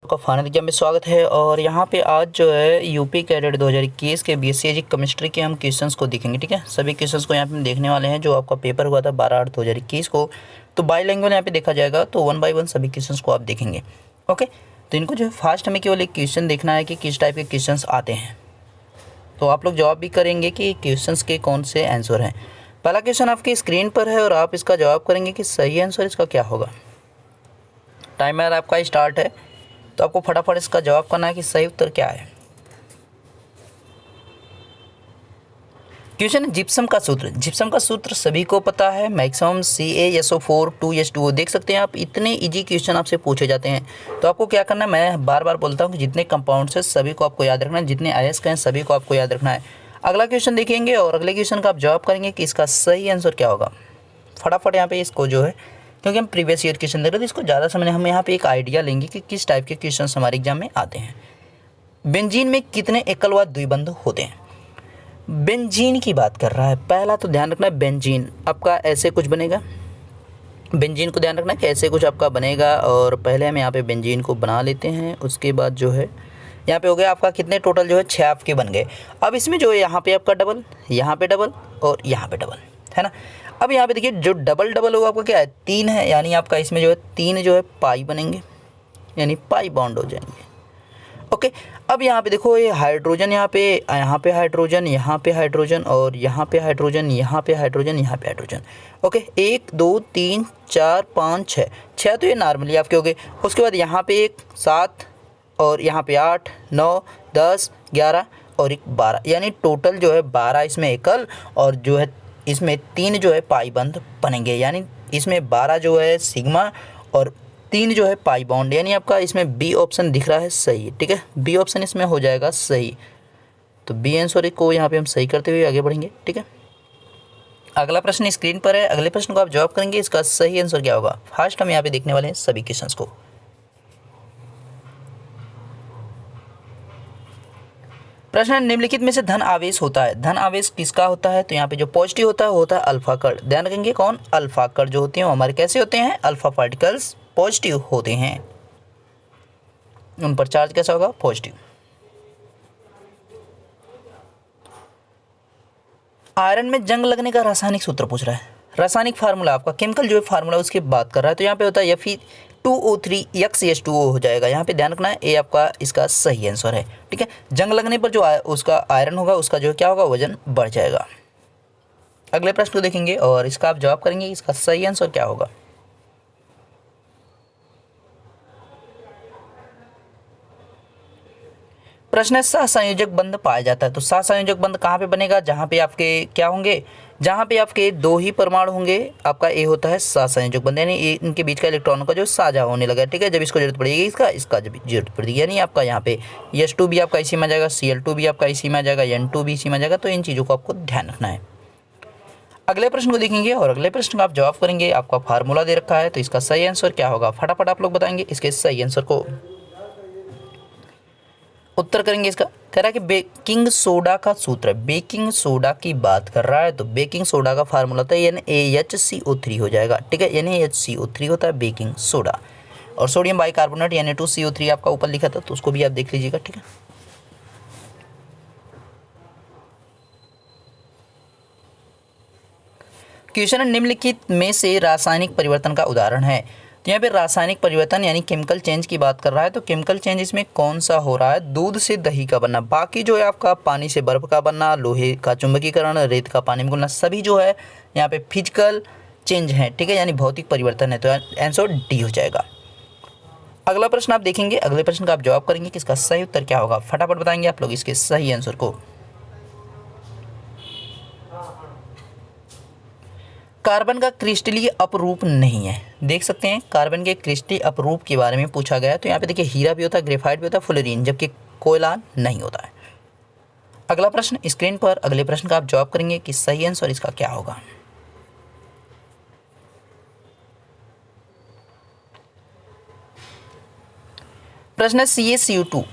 आपका final exam में स्वागत है। और यहाँ पे आज जो है यूपी कैडेट 2021 के बीएससी केमिस्ट्री के हम क्वेश्चंस को देखेंगे। ठीक है, सभी क्वेश्चंस को यहाँ पे हम देखने वाले हैं। जो आपका पेपर हुआ था 12/8/2021 को, तो बाईलैंग्वेज यहाँ पे देखा जाएगा। तो 1 बाय 1 सभी क्वेश्चंस को आप देखेंगे। ओके, तो इनको जो है फास्ट हमें केवल एक क्वेश्चन देखना है कि किस टाइप के क्वेश्चन आते हैं। तो आप लोग जवाब भी करेंगे कि क्वेश्चन के कौन से आंसर हैं। पहला क्वेश्चन आपकी स्क्रीन पर है और आप इसका जवाब करेंगे कि सही आंसर इसका क्या होगा। टाइमर आपका स्टार्ट है, तो आपको फटाफट इसका जवाब करना है कि सही उत्तर क्या है। क्वेश्चन है जिप्सम का सूत्र। जिप्सम का सूत्र सभी को पता है, मैक्सिमम CaSO4 2H2O। देख सकते हैं आप, इतने इजी क्वेश्चन आपसे पूछे जाते हैं। तो आपको क्या करना है, मैं बार बार बोलता हूँ कि जितने कंपाउंड्स हैं सभी को आपको याद रखना है, जितने आयस्क हैं सभी को आपको याद रखना है। अगला क्वेश्चन देखेंगे और अगले क्वेश्चन का आप जवाब करेंगे कि इसका सही आंसर क्या होगा। फटाफट यहाँ पे इसको जो है, क्योंकि हम प्रीवियस ईयर क्वेश्चन देख रहे थे, इसको ज़्यादा समझने हम यहाँ पे एक आइडिया लेंगे कि किस टाइप के क्वेश्चन हमारे एग्जाम में आते हैं। बेंजीन में कितने एकल व द्विबंध होते हैं। बेंजीन की बात कर रहा है। पहला तो ध्यान रखना है, बेंजीन आपका ऐसे कुछ बनेगा। बेंजीन को ध्यान रखना है कि ऐसे कुछ आपका बनेगा। और पहले हम यहाँ पे बेंजीन को बना लेते हैं। उसके बाद जो है यहाँ पे हो गया आपका कितने, टोटल जो है 6 आपके बन गए। अब इसमें जो है यहाँ पे आपका डबल, यहाँ पे डबल और यहाँ पे डबल, है ना। अब यहाँ पे देखिए जो डबल डबल होगा आपका क्या है, 3 है, यानी आपका इसमें जो है 3 जो है पाई बनेंगे, यानी पाई बॉन्ड हो जाएंगे। ओके, अब यहाँ पे देखो ये हाइड्रोजन, यहाँ पे हाइड्रोजन, यहाँ पे हाइड्रोजन और यहाँ पे हाइड्रोजन, यहाँ पे हाइड्रोजन, यहाँ पे हाइड्रोजन। ओके, 1 2 3 4 5 6 तो ये नॉर्मली आपके हो गए। उसके बाद यहाँ पे 1 7 और यहाँ पे 8 9 10 11 और 1 12, यानी टोटल जो है 12 इसमें एकल और जो है इसमें 3 जो है पाई बंध बनेंगे। यानी इसमें 12 जो है सिग्मा और 3 जो है पाई बॉन्ड, यानी आपका इसमें बी ऑप्शन दिख रहा है सही। ठीक है, बी ऑप्शन इसमें हो जाएगा सही। तो बी आंसर को यहाँ पे हम सही करते हुए आगे बढ़ेंगे। ठीक है, अगला प्रश्न स्क्रीन पर है। अगले प्रश्न को आप जवाब करेंगे, इसका सही आंसर क्या होगा। फर्स्ट हम यहाँ पे देखने वाले हैं सभी क्वेश्चंस को। प्रश्न है निम्नलिखित में से धन आवेश होता है। धन आवेश किसका होता है, तो यहाँ पे जो पॉजिटिव होता है वो होता है अल्फा कण। ध्यान रखेंगे कौन, अल्फा कण जो होते हैं वो हमारे कैसे होते हैं, अल्फा पार्टिकल्स पॉजिटिव होते हैं। उन पर चार्ज कैसा होगा, पॉजिटिव। आयरन में जंग लगने का रासायनिक सूत्र पूछ रहा है। रासायनिक फार्मूला आपका केमिकल जो है फार्मूला उसकी बात कर रहा है। तो यहाँ पे होता है Fe2O3 XH2O हो जाएगा। यहाँ पे ध्यान रखना है, ये आपका इसका सही आंसर है। ठीक है, जंग लगने पर जो उसका आयरन होगा उसका जो क्या होगा, वजन बढ़ जाएगा। अगले प्रश्न को देखेंगे और इसका आप जवाब करेंगे, इसका सही आंसर क्या होगा। प्रश्न है सहसंयोजक बंध पाया जाता है। तो सहसंयोजक बंध कहाँ पे बनेगा, जहाँ पे आपके क्या होंगे, जहाँ पे आपके 2 ही परमाणु होंगे। आपका ए होता है सहसंयोजक बंध, यानी इनके बीच का इलेक्ट्रॉनों का जो साझा होने लगा। ठीक है, जब इसको जरूरत पड़ेगी इसका जब जरूरत पड़ेगी, यानी आपका यहाँ पे H2 भी आपका इसी में आ जाएगा, Cl2 भी आपका इसी में आ जाएगा, N2 भी इसी में आ जाएगा। तो इन चीज़ों को आपको ध्यान रखना है। अगले प्रश्न को देखेंगे और अगले प्रश्न का आप जवाब करेंगे। आपका फार्मूला दे रखा है, तो इसका सही आंसर क्या होगा। फटाफट आप लोग बताएंगे इसके सही आंसर को, उत्तर करेंगे। इसका कह रहा है कि बेकिंग सोडा का सूत्र, बेकिंग सोडा की बात कर रहा है। तो बेकिंग सोडा का फार्मूला होता है NaHCO3 हो जाएगा। ठीक है, NaHCO3 होता है बेकिंग सोडा। और सोडियम बाइकार्बोनेट Na2CO3 आपका ऊपर लिखा था, तो उसको भी आप देख लीजिएगा। ठीक है, क्वेश्चन निम्नलिखित में से रासायनिक परिवर्तन का उदाहरण है। तो यहाँ पे रासायनिक परिवर्तन यानी केमिकल चेंज की बात कर रहा है। तो केमिकल चेंज इसमें कौन सा हो रहा है, दूध से दही का बनना, बाकी जो है आपका पानी से बर्फ का बनना, लोहे का चुंबकीकरण, रेत का पानी में घुलना, सभी जो है यहाँ पे फिजिकल चेंज है। ठीक है, यानी भौतिक परिवर्तन है। तो आंसर डी हो जाएगा। अगला प्रश्न आप देखेंगे, अगले प्रश्न का आप जवाब करेंगे कि इसका सही उत्तर क्या होगा। फटाफट बताएंगे आप लोग इसके सही आंसर को। कार्बन का क्रिस्टलीय अपरूप नहीं है। देख सकते हैं कार्बन के क्रिस्टलीय अपरूप के बारे में पूछा गया है। तो यहाँ पे देखिए हीरा भी होता है, ग्रेफाइट भी होता है, फ्लोरीन, जबकि कोयला नहीं होता है। अगला प्रश्न स्क्रीन पर, अगले प्रश्न का आप जवाब करेंगे कि सही आंसर इसका क्या होगा। प्रश्न है CaCO2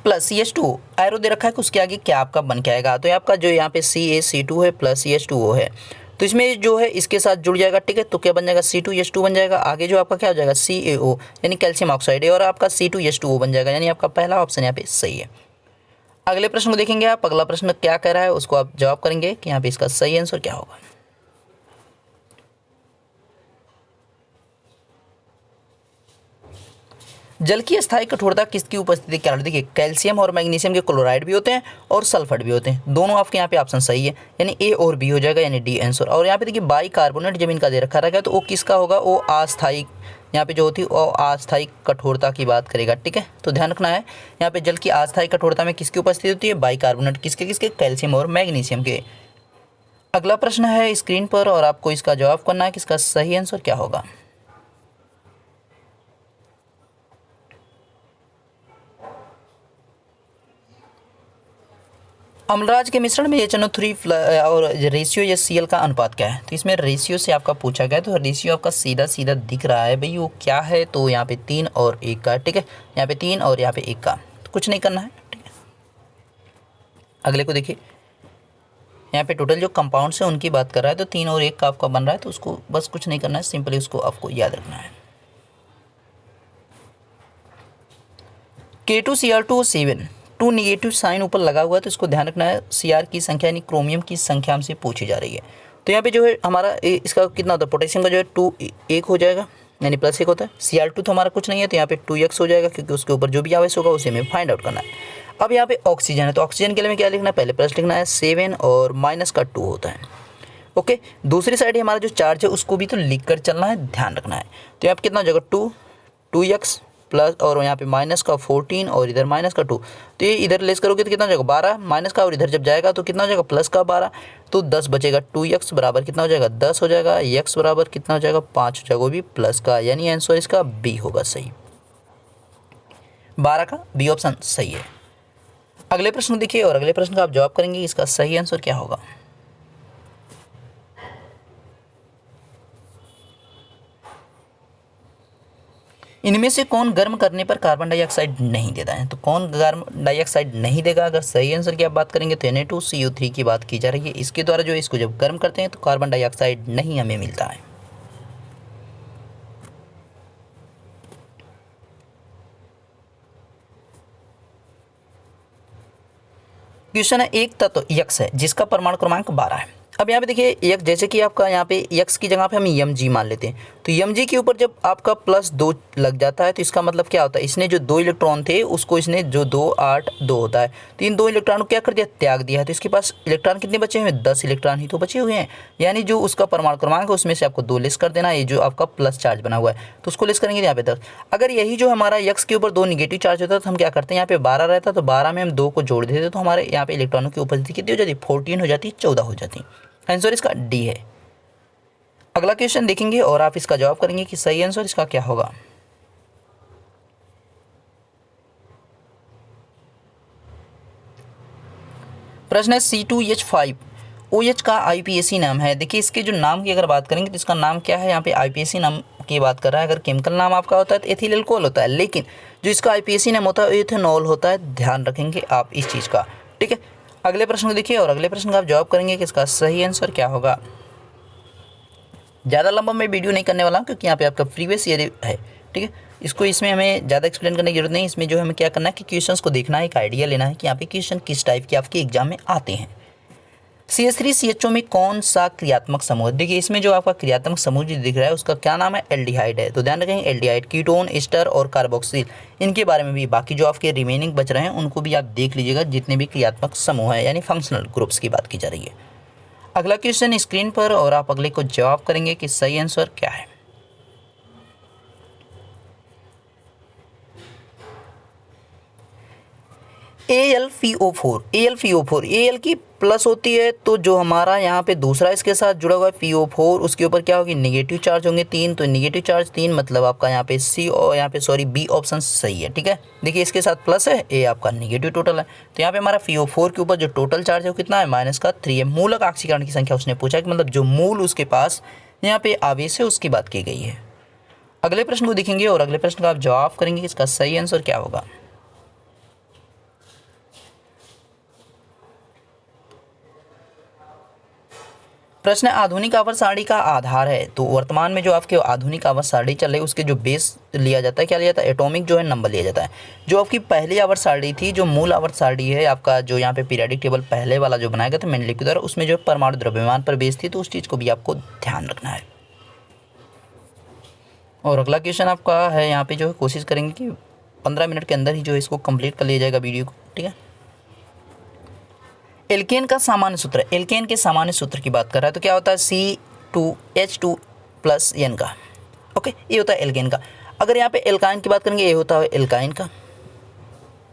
प्लस CH2O एरो दे रखा है कि उसके आगे क्या आपका बन के आएगा। तो आपका जो यहाँ पे CaC2 है प्लस CH2O है, तो इसमें जो है इसके साथ जुड़ जाएगा, ठीक है। तो क्या बन जाएगा C2H2 बन जाएगा। आगे जो आपका क्या हो जाएगा CaO यानी कैल्शियम ऑक्साइड है, और आपका C2H2O बन जाएगा, यानी आपका पहला ऑप्शन यहाँ पे सही है। अगले प्रश्न को देखेंगे आप। अगला प्रश्न क्या कह रहा है उसको आप जवाब करेंगे कि यहाँ पे इसका सही आंसर क्या होगा। जल की स्थायी कठोरता किसकी उपस्थिति के कारण, देखिए कैल्शियम और मैग्नीशियम के क्लोराइड भी होते हैं और सल्फेट भी होते हैं, दोनों आपके यहाँ पे ऑप्शन सही है, यानी ए और बी हो जाएगा, यानी डी आंसर। और यहाँ पे देखिए बाइकार्बोनेट जब इनका दे रखा रहेगा तो वो किसका होगा, वो अस्थायी, यहाँ पे जो होती है वो अस्थायी कठोरता की बात करेगा, ठीक है। तो ध्यान रखना है यहाँ पे जल की अस्थायी कठोरता में किसकी उपस्थिति होती है, बाइकार्बोनेट, किसके किसके, कैल्शियम और मैग्नीशियम के। अगला प्रश्न है स्क्रीन पर और आपको इसका जवाब करना है कि इसका सही आंसर क्या होगा। अम्लराज के मिश्रण में HNO3 और रेशियो या Cl का अनुपात क्या है। तो इसमें रेशियो से आपका पूछा गया, तो रेशियो आपका सीधा सीधा दिख रहा है भाई, वो क्या है, तो यहाँ पे 3 और 1 का, ठीक है। यहाँ पे 3 और यहाँ पे 1 का, तो कुछ नहीं करना है, ठीक है। अगले को देखिए, यहाँ पे टोटल जो कंपाउंड्स है उनकी बात कर रहा है, तो 3 और 1 का आपका बन रहा है, तो उसको बस कुछ नहीं करना है, सिंपली उसको आपको याद रखना है। K2Cr2O7 टू निगेटिव साइन ऊपर लगा हुआ है, तो इसको ध्यान रखना है। Cr की संख्या यानी क्रोमियम की संख्या हमसे पूछी जा रही है। तो यहाँ पे जो है हमारा इसका कितना होता है, पोटेशियम का जो है 2 1 हो जाएगा, यानी +1 होता है। Cr2 तो हमारा कुछ नहीं है, तो यहाँ पे 2x हो जाएगा, क्योंकि उसके ऊपर जो भी आवेश होगा उसे हमें फाइंड आउट करना है। अब यहाँ पे ऑक्सीजन है, तो ऑक्सीजन के लिए हमें क्या लिखना है, पहले प्लस लिखना है, 7 और माइनस का 2 होता है, ओके। दूसरी साइड हमारा जो चार्ज है उसको भी तो लिख कर चलना है, ध्यान रखना है। तो यहाँ पे कितना हो जाएगा 2x प्लस और यहाँ पे माइनस का 14 और इधर माइनस का 2, तो ये इधर लेस करोगे तो कितना हो जाएगा 12 माइनस का, और इधर जब जाएगा तो कितना हो जाएगा प्लस का 12, तो 10 बचेगा। 2x बराबर कितना हो जाएगा 10 हो जाएगा, x बराबर कितना हो जाएगा 5 हो जाएगा, वो भी प्लस का, यानी आंसर इसका बी होगा सही, 12 का बी ऑप्शन सही है। अगले प्रश्न देखिए और अगले प्रश्न का आप जवाब करेंगे, इसका सही आंसर क्या होगा। इनमें से कौन गर्म करने पर कार्बन डाइऑक्साइड नहीं देता है, तो कौन कार्बन डाइऑक्साइड नहीं देगा। अगर सही आंसर की आप बात करेंगे तो Na2CO3 की बात की जा रही है। इसके द्वारा जो इसको जब गर्म करते हैं तो कार्बन डाइऑक्साइड नहीं हमें मिलता है। क्वेश्चन है, एक तत्व यक्स है जिसका परमाणु क्रमांक 12 है। अब यहाँ पे देखिए एक, जैसे कि आपका यहाँ पे यक्स की जगह पे हम Mg मान लेते हैं, तो Mg के ऊपर जब आपका +2 लग जाता है तो इसका मतलब क्या होता है, इसने जो 2 इलेक्ट्रॉन थे उसको इसने जो 2 8 2 होता है, तो इन 2 इलेक्ट्रॉन को क्या कर दिया, त्याग दिया है। तो इसके पास इलेक्ट्रॉन कितने बचे हुए हैं, 10 इलेक्ट्रॉन ही तो बचे हुए हैं, यानी जो उसका परमाणु क्रमांक है उसमें से आपको 2 लेस कर देना है। ये जो आपका प्लस चार्ज बना हुआ है तो उसको लेस करेंगे यहाँ पे 10। अगर यही जो हमारा यक्स के ऊपर 2 निगेटिव चार्ज होता है तो हम क्या करते हैं, यहाँ पे 12 रहता तो 12 में हम 2 को जोड़ देते तो हमारे यहाँ पे इलेक्ट्रॉनों की उपस्थिति कितनी हो जाती, 14 हो जाती, 14 हो जाती। आंसर इसका डी है। अगला क्वेश्चन देखेंगे और आप इसका जवाब करेंगे कि सही आंसर इसका क्या होगा। प्रश्न है C2H5 OH का IPAC नाम है। देखिए इसके जो नाम की अगर बात करेंगे तो इसका नाम क्या है, यहाँ पे IPAC नाम की बात कर रहा है। अगर केमिकल नाम आपका होता है तो एथिल अल्कोहल होता है, लेकिन जो इसका IPAC नाम होता है इथेनॉल होता है, ध्यान रखेंगे आप इस चीज़ का, ठीक है। अगले प्रश्न को देखिए और अगले प्रश्न का आप जवाब करेंगे कि इसका सही आंसर क्या होगा। ज़्यादा लंबा मैं वीडियो नहीं करने वाला हूँ क्योंकि यहाँ पे आपका प्रीवियस ईयर है, ठीक है। इसको इसमें हमें ज़्यादा एक्सप्लेन करने की जरूरत नहीं। इसमें जो हमें क्या करना है कि क्वेश्चंस को देखना है, एक आइडिया लेना है कि यहाँ पे क्वेश्चन किस टाइप के आपके एग्जाम में आते हैं। CH3CHO में कौन सा क्रियात्मक समूह, देखिए इसमें जो आपका क्रियात्मक समूह जो दिख रहा है उसका क्या नाम है, एल्डिहाइड है। तो ध्यान रखेंगे एल्डिहाइड, कीटोन, एस्टर और कार्बोक्सिल, इनके बारे में भी, बाकी जो आपके रिमेनिंग बच रहे हैं उनको भी आप देख लीजिएगा, जितने भी क्रियात्मक समूह है यानी फंक्शनल ग्रुप्स की बात की जा रही है। अगला क्वेश्चन स्क्रीन पर और आप अगले को जवाब करेंगे कि सही आंसर क्या है। AlFeO4 Al की प्लस होती है, तो जो हमारा यहाँ पे दूसरा इसके साथ जुड़ा हुआ है PO4 उसके ऊपर क्या होगी, निगेटिव चार्ज होंगे 3, तो निगेटिव चार्ज 3 मतलब आपका यहाँ पे सी और यहाँ पे सॉरी बी ऑप्शन सही है, ठीक है। देखिए इसके साथ प्लस है, ए आपका निगेटिव टोटल है, तो यहाँ पे हमारा PO4 के ऊपर जो टोटल चार्ज है वो कितना है, -3 है। मूलक ऑक्सीकरण की संख्या उसने पूछा कि मतलब जो मूल उसके पास यहाँ पे आवेश है उसकी बात की गई है। अगले प्रश्न को देखेंगे और अगले प्रश्न का आप जवाब करेंगे कि इसका सही आंसर क्या होगा। प्रश्न है आधुनिक आवर्त सारणी का आधार है। तो वर्तमान में जो आपके आधुनिक आवर्त सारणी चल रही है उसके जो बेस लिया जाता है, क्या लिया जाता है, एटॉमिक जो है नंबर लिया जाता है। जो आपकी पहली आवर्त सारणी थी, जो मूल आवर्त सारणी है आपका, जो यहाँ पे पीरियडिक टेबल पहले वाला जो बनाया गया था मेंडलीव के द्वारा, उसमें जो परमाणु द्रव्यमान पर बेस थी, तो उस चीज़ को भी आपको ध्यान रखना है। और अगला क्वेश्चन आपका है, यहाँ पे जो है कोशिश करेंगे कि 15 मिनट के अंदर ही जो है इसको कंप्लीट कर लिया जाएगा वीडियो को, ठीक है। एल्केन का सामान्य सूत्र, एल्केन के सामान्य सूत्र की बात कर रहा है तो क्या होता है C2H2 प्लस N का, ओके, ये होता है एल्केन का। अगर यहाँ पे एल्काइन की बात करेंगे, ये होता है एल्काइन का,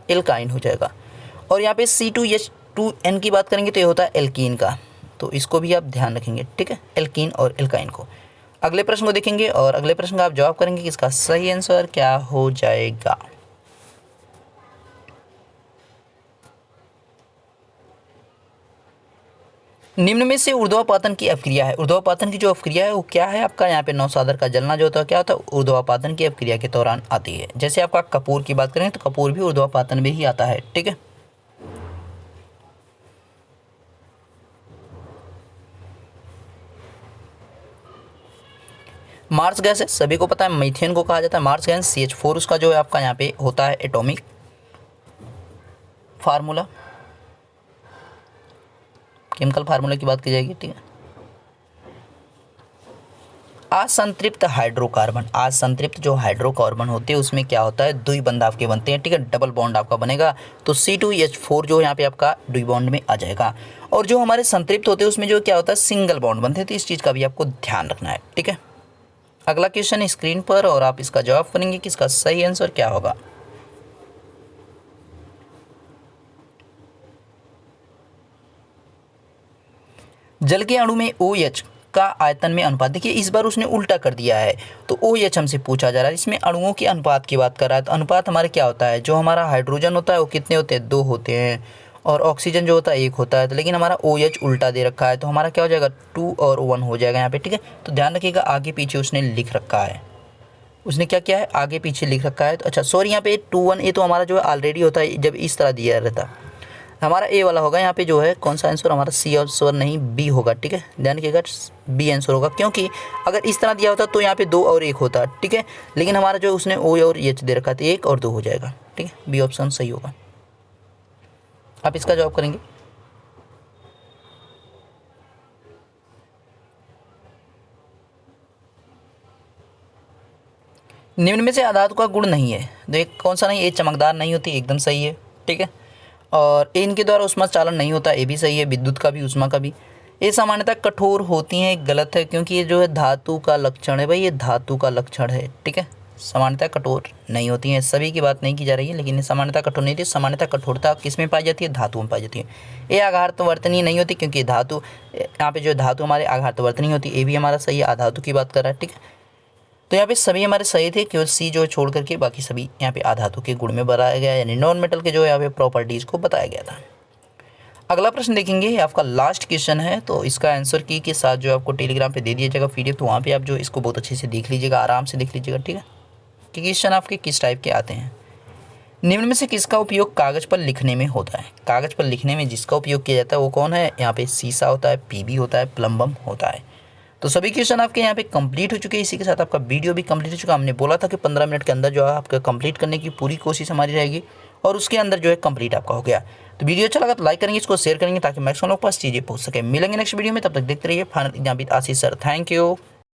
एल्काइन हो जाएगा। और यहाँ पे C2H2N की बात करेंगे तो ये होता है एल्कीन का। तो इसको भी आप ध्यान रखेंगे, ठीक है, एल्कीन और एल्काइन को। अगले प्रश्न को देखेंगे और अगले प्रश्न का आप जवाब करेंगे कि इसका सही आंसर क्या हो जाएगा। निम्न में से ऊर्ध्वापातन की अपक्रिया है। ऊर्ध्वापातन की जो अपक्रिया है वो क्या है आपका, यहाँ पे नौसादर का जलना जो होता है क्या होता है, ऊर्ध्वापातन की अपक्रिया के दौरान आती है। जैसे आपका कपूर की बात करें तो कपूर भी ऊर्ध्वापातन में ही आता है, ठीक है। मार्स गैस है, सभी को पता है, मीथेन को कहा जाता है मार्स गैस। CH4 उसका जो है आपका यहाँ पे होता है एटॉमिक फार्मूला, केमिकल फार्मूला की बात की जाएगी, ठीक है। असंतृप्त हाइड्रोकार्बन, असंतृप्त जो हाइड्रोकार्बन होते हैं उसमें क्या होता है, द्विबंध आपके बनते हैं, ठीक है, डबल बॉन्ड आपका बनेगा। तो C2H4 जो यहाँ पे आपका द्विबॉन्ड में आ जाएगा। और जो हमारे संतृप्त होते हैं उसमें जो क्या होता है, सिंगल बॉन्ड बनते हैं। तो इस चीज़ का भी आपको ध्यान रखना है, ठीक है। अगला क्वेश्चन है स्क्रीन पर और आप इसका जवाब करेंगे कि इसका सही आंसर क्या होगा। जल के अणु में OH का आयतन में अनुपात, देखिए इस बार उसने उल्टा कर दिया है। तो OH हमसे पूछा जा रहा है, इसमें अणुओं के अनुपात की बात कर रहा है। तो अनुपात हमारे क्या होता है, जो हमारा हाइड्रोजन होता है वो कितने होते हैं, 2 होते हैं, और ऑक्सीजन जो होता है 1 होता है। तो लेकिन हमारा OH उल्टा दे रखा है, तो हमारा क्या हो जाएगा, 2 और 1 हो जाएगा यहाँ पे, ठीक है। तो ध्यान रखिएगा आगे पीछे उसने लिख रखा है, उसने क्या किया है, आगे पीछे लिख रखा है। तो अच्छा सॉरी, यहाँ पे 2 1 ये तो हमारा जो है ऑलरेडी होता है जब इस तरह दिया रहता। हमारा ए वाला होगा यहाँ पे जो है कौन सा आंसर, हमारा सी आंसर नहीं बी होगा, ठीक है। ध्यान रखिएगा बी आंसर होगा, क्योंकि अगर इस तरह दिया होता तो यहाँ पे 2 और 1 होता, ठीक है। लेकिन हमारा जो उसने ओ और एच दे रखा था, 1 और 2 हो जाएगा, ठीक है। बी ऑप्शन सही होगा। आप इसका जवाब करेंगे। निम्न में से अधातु का गुण नहीं है, तो एक कौन सा नहीं, ये चमकदार नहीं होती, एकदम सही है, ठीक है। और इनके द्वारा उष्मा चालन नहीं होता, ये भी सही है। विद्युत का भी उष्मा का भी। ये सामान्यतः कठोर होती हैं, गलत है, क्योंकि ये जो है धातु का लक्षण है भाई, ये धातु का लक्षण है, ठीक है। सामान्यतः कठोर नहीं होती हैं, सभी की बात नहीं की जा रही है, लेकिन ये सामान्यतः कठोर नहीं थी। सामान्यतः कठोरता किस में पाई जाती है, धातु में पाई जाती है। ये आघातवर्तनीय नहीं होती, क्योंकि धातु यहाँ पे जो धातु हमारे आघातवर्तनीय होती है, ये भी हमारा सही है, आधातु की बात कर रहा है, ठीक है। तो यहाँ पे सभी हमारे सही थे, केवल सी जो छोड़ करके बाकी सभी यहाँ पे आधातु के गुण में बताया गया, यानी नॉन मेटल के जो यहाँ पे प्रॉपर्टीज़ को बताया गया था। अगला प्रश्न देखेंगे, ये आपका लास्ट क्वेश्चन है। तो इसका आंसर की के साथ जो आपको टेलीग्राम पे दे दिया जाएगा PDF, तो वहाँ पे आप जो इसको बहुत अच्छे से देख लीजिएगा, आराम से देख लीजिएगा, ठीक है, कि क्वेश्चन आपके किस टाइप के आते हैं। निम्न में से किसका उपयोग कागज़ पर लिखने में होता है। कागज़ पर लिखने में जिसका उपयोग किया जाता है वो कौन है, यहाँ पे सीसा होता है, PB होता है, प्लम्बम होता है। तो सभी क्वेश्चन आपके यहाँ पे कंप्लीट हो चुके हैं। इसी के साथ आपका वीडियो भी कंप्लीट हो चुका। हमने बोला था कि 15 मिनट के अंदर जो है आपका कंप्लीट करने की पूरी कोशिश हमारी रहेगी, और उसके अंदर जो है कंप्लीट आपका हो गया। तो वीडियो अच्छा लगा तो लाइक करेंगे, इसको शेयर करेंगे, ताकि मैक्सिमम लोग पास चीज़ें पहुँच सके। मिलेंगे नेक्स्ट वीडियो में, तब तक देखते रहिए final exam with Ashish sir. Thank you.